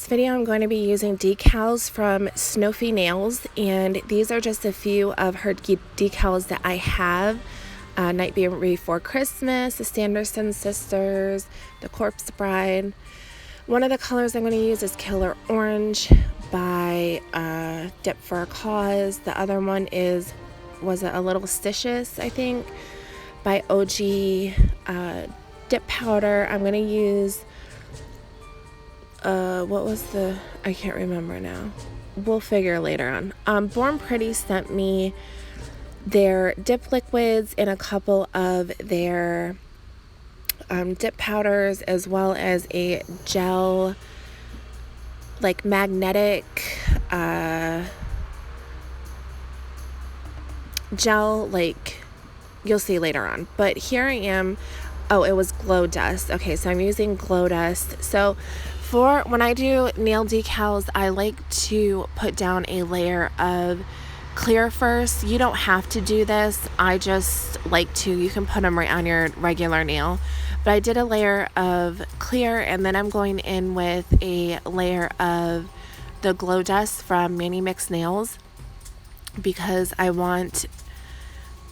this video, I'm going to be using decals from Snowfy Nails, and these are just a few of her decals that I have. Night Before Christmas, the Sanderson Sisters, the Corpse Bride. One of the colors I'm going to use is Killer Orange by Dip for a Cause. The other one was it A Little Stitious, I think, by OG Dip Powder. I'm going to use I can't remember now. We'll figure later on. Born Pretty sent me their dip liquids and a couple of their dip powders, as well as a gel, like magnetic gel, like you'll see later on. But here I am. Oh, it was Glow Dust. Okay, so I'm using Glow Dust. So for when I do nail decals, I like to put down a layer of clear first. You don't have to do this. I just like to. You can put them right on your regular nail. But I did a layer of clear, and then I'm going in with a layer of the Glow Dust from Manny Mix Nails, because I want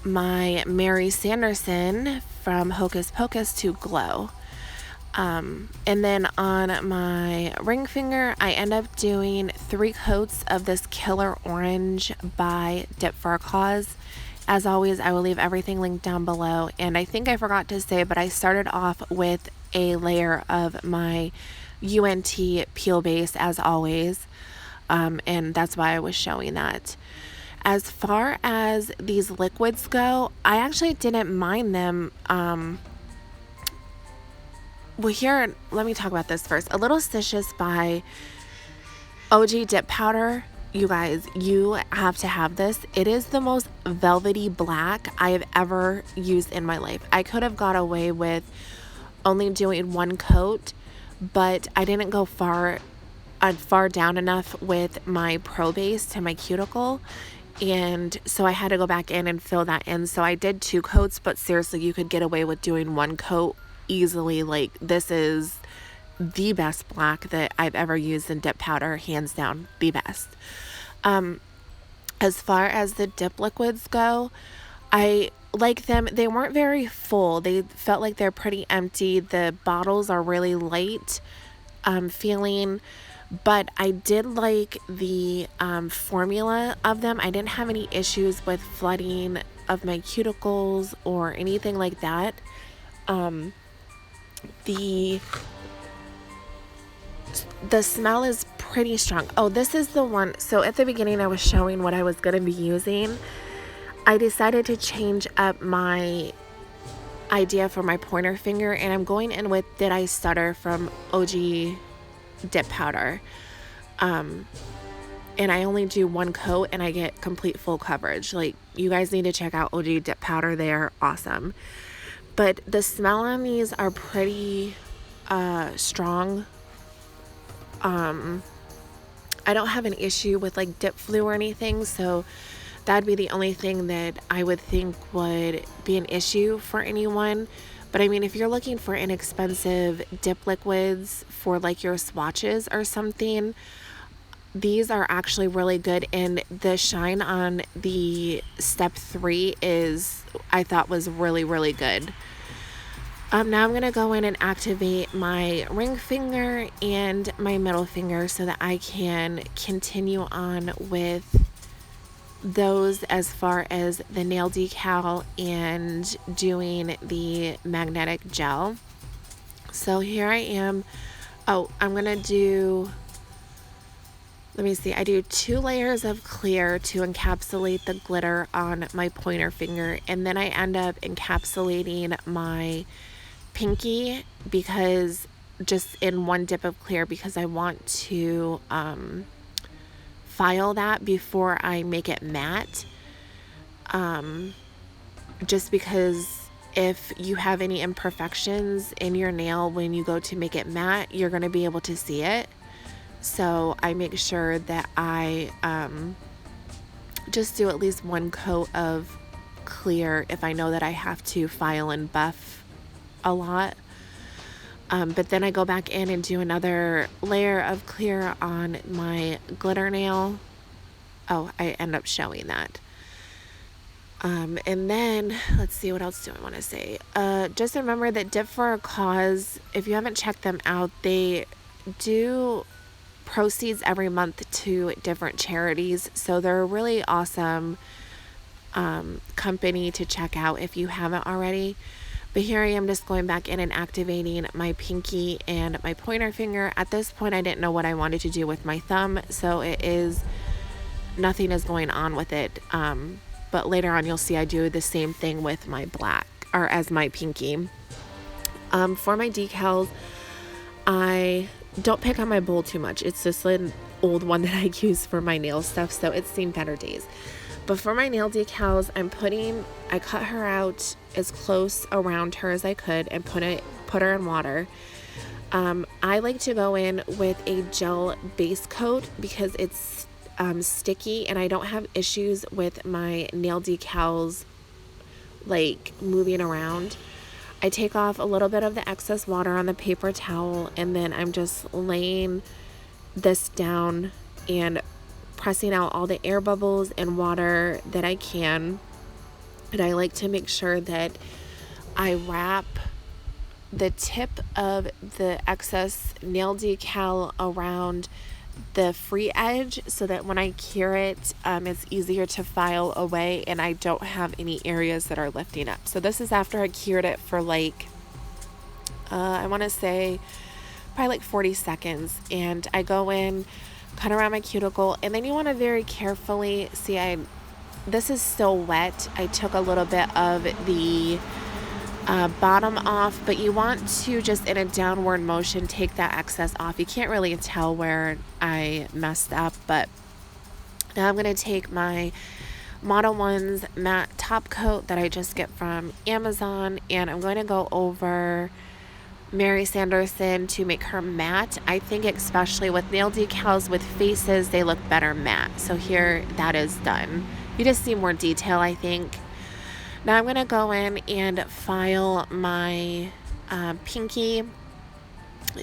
my Mary Sanderson from Hocus Pocus to glow. And then on my ring finger, I end up doing 3 coats of this Killer Orange by Dip for a Cause. As always, I will leave everything linked down below. And I think I forgot to say, but I started off with a layer of my UNT peel base, as always. And that's why I was showing that. As far as these liquids go, I actually didn't mind them. Well, here, let me talk about this first. A Little Stitious by OG Dip Powder. You guys, you have to have this. It is the most velvety black I have ever used in my life. I could have got away with only doing 1 coat, but I didn't go far down enough with my Pro Base to my cuticle. And so I had to go back in and fill that in. So I did 2 coats, but seriously, you could get away with doing 1 coat easily. Like, this is the best black that I've ever used in dip powder, hands down, the best. As far as the dip liquids go, I like them. They weren't very full. They felt like they're pretty empty. The bottles are really light feeling. But I did like the formula of them. I didn't have any issues with flooding of my cuticles or anything like that. The smell is pretty strong. Oh, this is the one. So at the beginning, I was showing what I was going to be using. I decided to change up my idea for my pointer finger, and I'm going in with Did I Stutter from OG Dip Powder. And I only do 1 coat and I get complete full coverage. Like, you guys need to check out OG Dip Powder. They're awesome. But the smell on these are pretty strong. I don't have an issue with like dip flu or anything, so that'd be the only thing that I would think would be an issue for anyone. But I mean, if you're looking for inexpensive dip liquids for like your swatches or something, these are actually really good. And the shine on the step 3 I thought was really, really good. Now I'm going to go in and activate my ring finger and my middle finger so that I can continue on with those as far as the nail decal and doing the magnetic gel. So here I am. Oh, I'm going to do, let me see, I do 2 layers of clear to encapsulate the glitter on my pointer finger, and then I end up encapsulating my pinky, because just in 1 dip of clear, because I want to file that before I make it matte, just because if you have any imperfections in your nail when you go to make it matte, you're going to be able to see it. So I make sure that I just do at least 1 coat of clear if I know that I have to file and buff a lot. But then I go back in and do another layer of clear on my glitter nail. Oh, I end up showing that. And then, let's see, what else do I want to say? Just remember that Dip for a Cause, if you haven't checked them out, they do proceeds every month to different charities. So they're a really awesome company to check out if you haven't already. But here I am just going back in and activating my pinky and my pointer finger. At this point, I didn't know what I wanted to do with my thumb, so nothing is going on with it. But later on, you'll see I do the same thing with my black, or as my pinky. For my decals, I don't pick on my bowl too much. It's just an old one that I use for my nail stuff, so it's seen better days. But for my nail decals, I cut her out as close around her as I could and put her in water. I like to go in with a gel base coat because it's sticky, and I don't have issues with my nail decals like moving around. I take off a little bit of the excess water on the paper towel, and then I'm just laying this down and pressing out all the air bubbles and water that I can. And I like to make sure that I wrap the tip of the excess nail decal around the free edge so that when I cure it, it's easier to file away and I don't have any areas that are lifting up. So this is after I cured it for I want to say probably like 40 seconds. And I go in, cut around my cuticle, and then you want to very carefully see, this is still wet. I took a little bit of the bottom off, but you want to just in a downward motion take that excess off. You can't really tell where I messed up, but now I'm going to take my Model 1's matte top coat that I just get from Amazon, and I'm going to go over Mary Sanderson to make her matte. I think especially with nail decals with faces, they look better matte. So here, that is done. You just see more detail, I think. Now I'm going to go in and file my pinky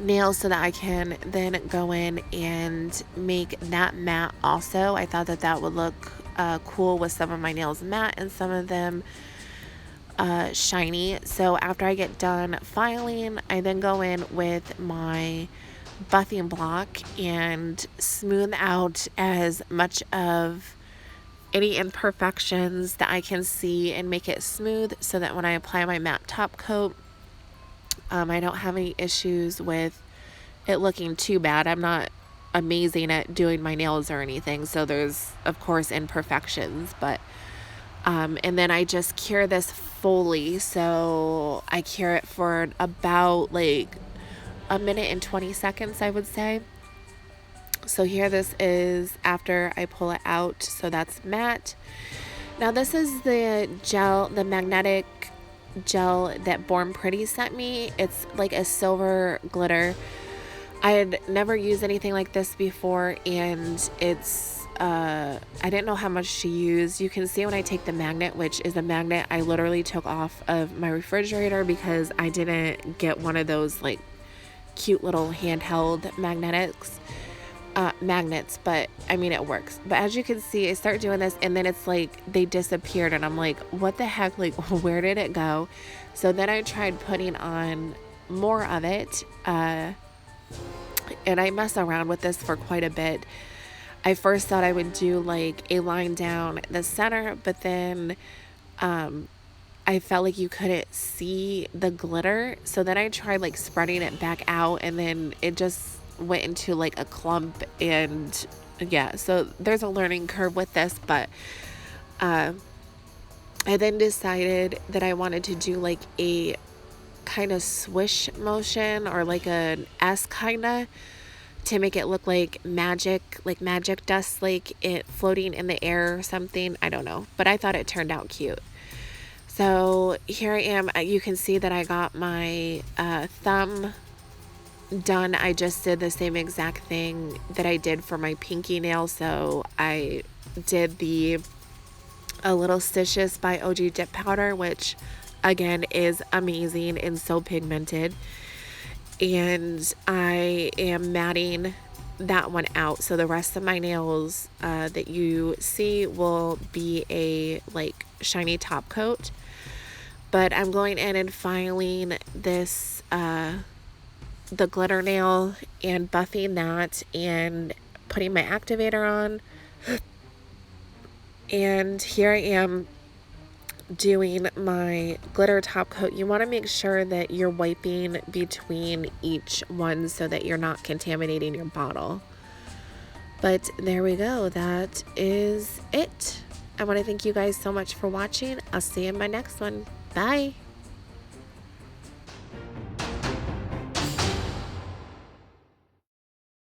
nails so that I can then go in and make that matte also. I thought that would look cool with some of my nails matte and some of them shiny. So after I get done filing, I then go in with my buffing block and smooth out as much of any imperfections that I can see and make it smooth so that when I apply my matte top coat, I don't have any issues with it looking too bad. I'm not amazing at doing my nails or anything, so there's of course imperfections, but and then I just cure this fully. So I cure it for about like a minute and 20 seconds, I would say. So here this is after I pull it out. So that's matte. Now this is the gel, the magnetic gel that Born Pretty sent me. It's like a silver glitter. I had never used anything like this before, and it's I didn't know how much to use. You can see when I take the magnet, which is a magnet I literally took off of my refrigerator because I didn't get one of those like cute little handheld magnets, but I mean it works. But as you can see, I start doing this and then it's like they disappeared and I'm like, what the heck, like where did it go? So then I tried putting on more of it, and I mess around with this for quite a bit. I first thought I would do like a line down the center, but then I felt like you couldn't see the glitter. So then I tried like spreading it back out, and then it just went into like a clump. And yeah, so there's a learning curve with this, but I then decided that I wanted to do like a kind of swish motion or like an S kind of, to make it look like magic dust, like it floating in the air or something. I don't know, but I thought it turned out cute. So here I am. You can see that I got my thumb done. I just did the same exact thing that I did for my pinky nail. So I did a little stitches by OG Dip Powder, which again is amazing and so pigmented. and I am matting that one out. So the rest of my nails that you see will be a like shiny top coat. But I'm going in and filing this, the glitter nail, and buffing that and putting my activator on. And here I am doing my glitter top coat. You want to make sure that you're wiping between each one so that you're not contaminating your bottle. But there we go. That is it. I want to thank you guys so much for watching. I'll see you in my next one. Bye.